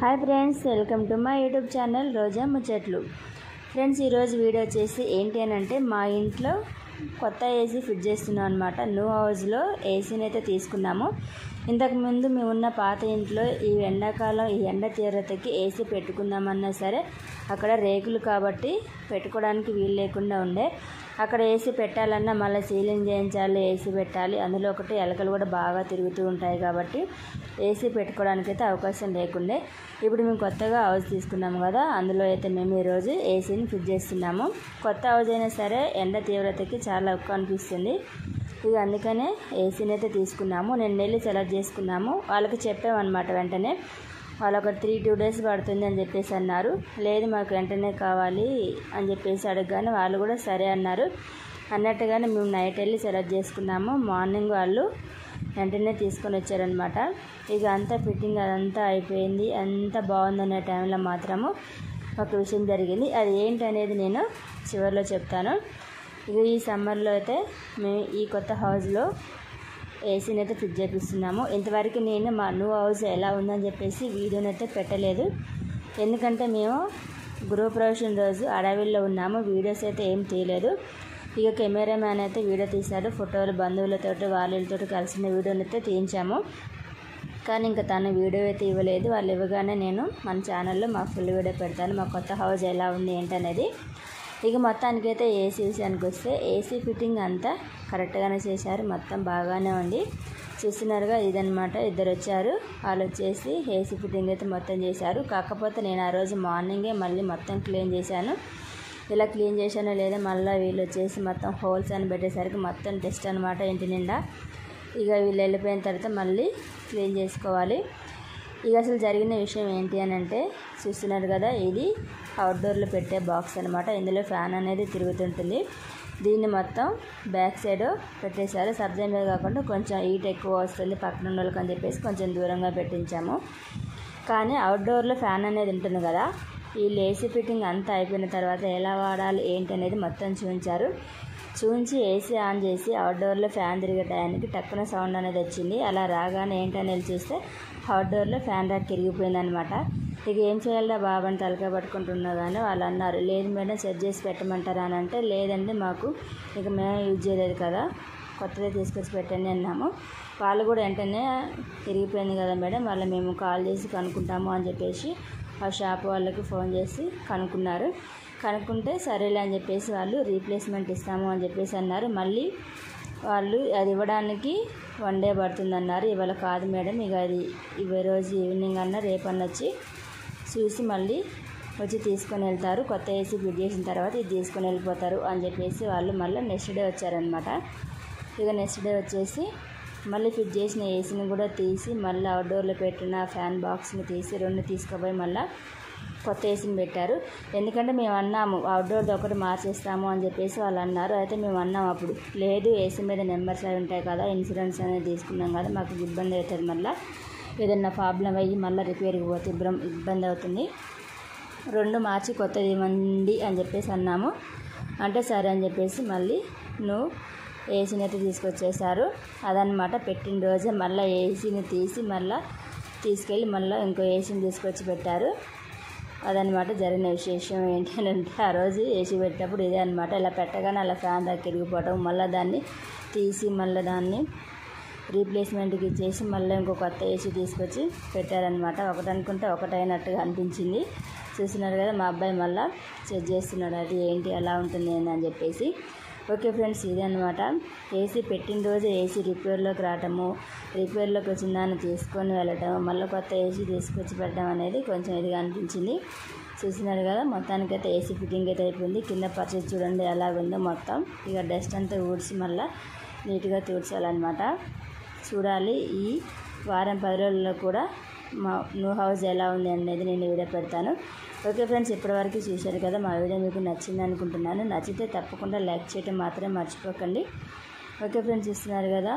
Hi friends, welcome to my YouTube channel Roja ముచ్చట్లు. Friends, ఈరోజు video వచ్చేసి ఏంటి అని అంటే మా ఇంట్లో కొత్త ఏసీ ఫిట్ చేస్తున్నాం అనమాట. న్యూ హౌస్లో ఏసీని అయితే తీసుకున్నాము. ఇంతకుముందు మేము ఉన్న పాత ఇంట్లో ఈ ఎండాకాలం ఈ ఎండ తీవ్రతకి ఏసీ పెట్టుకుందామన్నా సరే అక్కడ రేకులు కాబట్టి పెట్టుకోవడానికి వీలు లేకుండా ఉండే. అక్కడ ఏసీ పెట్టాలన్నా మళ్ళీ సీలింగ్ చేయించాలి, ఏసీ పెట్టాలి. అందులో ఒకటి ఎలకలు కూడా బాగా తిరుగుతూ ఉంటాయి కాబట్టి ఏసీ పెట్టుకోవడానికైతే అవకాశం లేకుండే. ఇప్పుడు మేము కొత్తగా హౌస్ తీసుకున్నాము కదా, అందులో అయితే మేము ఈరోజు ఏసీని ఫిట్ చేస్తున్నాము. కొత్త హౌస్ అయినా సరే ఎండ తీవ్రతకి చాలా ఎక్కువ అనిపిస్తుంది. ఇక అందుకనే ఏసీని అయితే తీసుకున్నాము. నేను వెళ్ళి సెలెక్ట్ చేసుకున్నాము. వాళ్ళకి చెప్పామన్నమాట. వెంటనే వాళ్ళు ఒక 3-2 డేస్ పడుతుంది అని చెప్పేసి అన్నారు. లేదు, మాకు వెంటనే కావాలి అని చెప్పేసి అడగగానే వాళ్ళు కూడా సరే అన్నారు. అన్నట్టుగానే మేము నైట్ వెళ్ళి సెలెక్ట్ చేసుకున్నాము. మార్నింగ్ వాళ్ళు వెంటనే తీసుకొని వచ్చారనమాట. ఇక అంతా ఫిట్టింగ్ అదంతా అయిపోయింది. అంతా బాగుందనే టైంలో మాత్రము ఒక విషయం జరిగింది. అది ఏంటి అనేది నేను చివరిలో చెప్తాను. ఇక ఈ సమ్మర్లో అయితే మేము ఈ కొత్త హౌస్లో ఏసీని అయితే ఫిట్ చేపిస్తున్నాము. ఇంతవరకు నేను మా న్యూ హౌస్ ఎలా ఉందని చెప్పేసి వీడియోని అయితే పెట్టలేదు. ఎందుకంటే మేము గృహప్రవేశం రోజు అడవిలో ఉన్నాము. వీడియోస్ అయితే ఏం తీయలేదు. ఇక కెమెరామ్యాన్ అయితే వీడియో తీశాడు. ఫోటోలు బంధువులతో వాళ్ళతో కలిసిన వీడియోని అయితే తీయించాము. కానీ ఇంకా తను వీడియో అయితే ఇవ్వలేదు. వాళ్ళు ఇవ్వగానే నేను మన ఛానల్లో మా ఫుల్ వీడియో పెడతాను, మా కొత్త హౌస్ ఎలా ఉంది ఏంటనేది. ఇక మొత్తానికైతే ఏసీ విషయానికి వస్తే ఏసీ ఫిట్టింగ్ అంతా కరెక్ట్గానే చేశారు. మొత్తం బాగానే ఉంది. చూస్తున్నారుగా, ఇదనమాట. ఇద్దరు వచ్చారు. వాళ్ళు వచ్చేసి ఏసీ ఫిట్టింగ్ అయితే మొత్తం చేశారు. కాకపోతే నేను ఆ రోజు మార్నింగే మళ్ళీ మొత్తం క్లీన్ చేశాను. ఇలా క్లీన్ చేశానో లేదా మళ్ళీ వీళ్ళు వచ్చేసి మొత్తం హోల్స్ అని పెట్టేసరికి మొత్తం డస్ట్ అనమాట ఇంటి నిండా. ఇక వీళ్ళు వెళ్ళిపోయిన తర్వాత మళ్ళీ క్లీన్ చేసుకోవాలి. ఇక అసలు జరిగిన విషయం ఏంటి అని అంటే చూస్తున్నారు కదా, ఇది అవుట్డోర్లో పెట్టే బాక్స్ అనమాట. ఇందులో ఫ్యాన్ అనేది తిరుగుతుంటుంది. దీన్ని మొత్తం బ్యాక్ సైడ్ పెట్టేశారు. సబ్జా మీద కాకుండా కొంచెం హీట్ ఎక్కువ వస్తుంది పక్కన ఉన్న వాళ్ళకి అని చెప్పేసి కొంచెం దూరంగా పెట్టించాము. కానీ అవుట్డోర్లో ఫ్యాన్ అనేది ఉంటుంది కదా, ఈ ఏసీ ఫిట్టింగ్ అంతా అయిపోయిన తర్వాత ఎలా వాడాలి ఏంటి అనేది మొత్తం చూపించి ఏసీ ఆన్ చేసి అవుట్డోర్లో ఫ్యాన్ తిరిగే టయానికి టక్కున సౌండ్ అనేది వచ్చింది. అలా రాగానే ఏంటనేది చూస్తే అవుట్డోర్లో ఫ్యాన్ ర్యాక్ తిరిగిపోయిందనమాట. ఇక ఏం చేయాలా బాబు అని తలకాయ పట్టుకుంటున్నా కానీ వాళ్ళు అన్నారు, లేదు మేడం సెట్ చేసి పెట్టమంటారా అని అంటే, లేదండి మాకు ఇక మేము యూజ్ చేయలేదు కదా, కొత్తదే తీసుకొచ్చి పెట్టండి అన్నాము. వాళ్ళు కూడా వెంటనే తిరిగిపోయింది కదా మేడం, వాళ్ళ మేము కాల్ చేసి కనుక్కుంటాము అని చెప్పేసి ఆ షాప్ వాళ్ళకి ఫోన్ చేసి కనుక్కుంటే సరేలే అని చెప్పేసి వాళ్ళు రీప్లేస్మెంట్ ఇస్తాము అని చెప్పేసి అన్నారు. మళ్ళీ వాళ్ళు అది ఇవ్వడానికి 1 డే పడుతుందన్నారు. ఇవాళ కాదు మేడం, ఇక అది రోజు ఈవినింగ్ అన్నా రేపన్నా వచ్చి చూసి మళ్ళీ వచ్చి తీసుకొని వెళ్తారు. కొత్త ఏసీ ఫిట్ చేసిన తర్వాత ఇది తీసుకొని వెళ్ళిపోతారు అని చెప్పేసి వాళ్ళు మళ్ళీ నెక్స్ట్ డే వచ్చారనమాట. ఇక నెక్స్ట్ డే వచ్చేసి మళ్ళీ ఫిట్ చేసిన ఏసీని కూడా తీసి మళ్ళీ అవుట్డోర్లో పెట్టిన ఫ్యాన్ బాక్స్ని తీసి 2 తీసుకుపోయి మళ్ళీ కొత్త ఏసీని పెట్టారు. ఎందుకంటే మేము అన్నాము అవుట్డోర్ది ఒకటి మార్చేస్తాము అని చెప్పేసి వాళ్ళు అన్నారు. అయితే మేము అన్నాము అప్పుడు, లేదు ఏసీ మీద నెంబర్స్ అవి ఉంటాయి కదా, ఇన్సూరెన్స్ అనేది తీసుకున్నాం కదా, మాకు ఇబ్బంది అవుతుంది, మళ్ళీ ఏదన్నా ప్రాబ్లం అయ్యి మళ్ళీ రిపేర్కి పోతే ఇబ్బంది అవుతుంది, 2 మార్చి కొత్తది ఇవ్వండి అని చెప్పేసి అన్నాము. అంటే సరే అని చెప్పేసి మళ్ళీ నువ్వు ఏసీని అయితే తీసుకొచ్చేసారు. అదనమాట. పెట్టిన రోజే మళ్ళీ ఏసీని తీసి మళ్ళీ తీసుకెళ్ళి మళ్ళీ ఇంకో ఏసీని తీసుకొచ్చి పెట్టారు. అదనమాట జరిగిన విశేషం. ఏంటి అని అంటే ఆ రోజు ఏసీ పెట్టేటప్పుడు ఇదే అనమాట. ఇలా పెట్టగానే అలా ఫ్యాన్ దగ్గర తిరిగిపోవటం, మళ్ళీ దాన్ని తీసి మళ్ళీ దాన్ని రీప్లేస్మెంట్కి ఇచ్చేసి మళ్ళీ ఇంకో కొత్త ఏసీ తీసుకొచ్చి పెట్టారనమాట. ఒకటి అనుకుంటే ఒకటి అయినట్టుగా అనిపించింది. చూస్తున్నారు కదా, మా అబ్బాయి మళ్ళీ చెక్ చేస్తున్నాడు అది ఏంటి ఎలా ఉంటుంది అని చెప్పేసి. ఓకే ఫ్రెండ్స్, ఇదే అనమాట. ఏసీ పెట్టిన రోజు ఏసీ రిపేర్లోకి రావటము, రిపేర్లోకి వచ్చిన దాన్ని తీసుకొని వెళ్ళటం, మళ్ళీ కొత్త ఏసీ తీసుకొచ్చి పెట్టడం అనేది కొంచెం ఇదిగా అనిపించింది. చూస్తున్నారు కదా, మొత్తానికైతే ఏసీ ఫిట్టింగ్ అయితే అయిపోయింది. కింద పరిస్థితి చూడండి ఎలాగుందో మొత్తం. ఇక డస్ట్ అంతా ఊడ్చి మళ్ళీ నీట్గా తూడ్చాలన్నమాట. చూడాలి ఈ వారం 10 రోజుల్లో కూడా మా న్యూ హౌస్ ఎలా ఉంది అనేది నేను వీడియో పెడతాను. ఓకే ఫ్రెండ్స్, ఇప్పటివరకు చూశారు కదా, మా వీడియో మీకు నచ్చింది అనుకుంటున్నాను. నచ్చితే తప్పకుండా లైక్ చేయడం మాత్రం మర్చిపోకండి. ఓకే ఫ్రెండ్స్, చూస్తున్నారు కదా,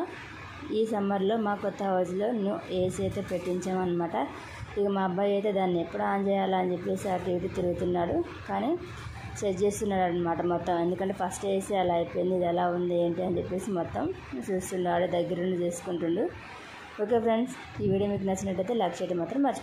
ఈ సమ్మర్లో మా కొత్త హౌస్లో న్యూ ఏసీ అయితే పెట్టించామన్నమాట. ఇక మా అబ్బాయి అయితే దాన్ని ఎప్పుడు ఆన్ చేయాలా అని చెప్పేసి అటు ఇటు తిరుగుతున్నాడు. కానీ సెట్ చేస్తున్నాడు అనమాట మొత్తం. ఎందుకంటే ఫస్ట్ ఏసీ అలా అయిపోయింది, ఇది ఎలా ఉంది ఏంటి అని చెప్పేసి మొత్తం చూస్తున్నాడు, దగ్గరుండి చేసుకుంటుండు. ఓకే ఫ్రెండ్స్, ఈ వీడియో మీకు నచ్చినట్టయితే లైక్ చేయడం మాత్రం మర్చిపోకండి.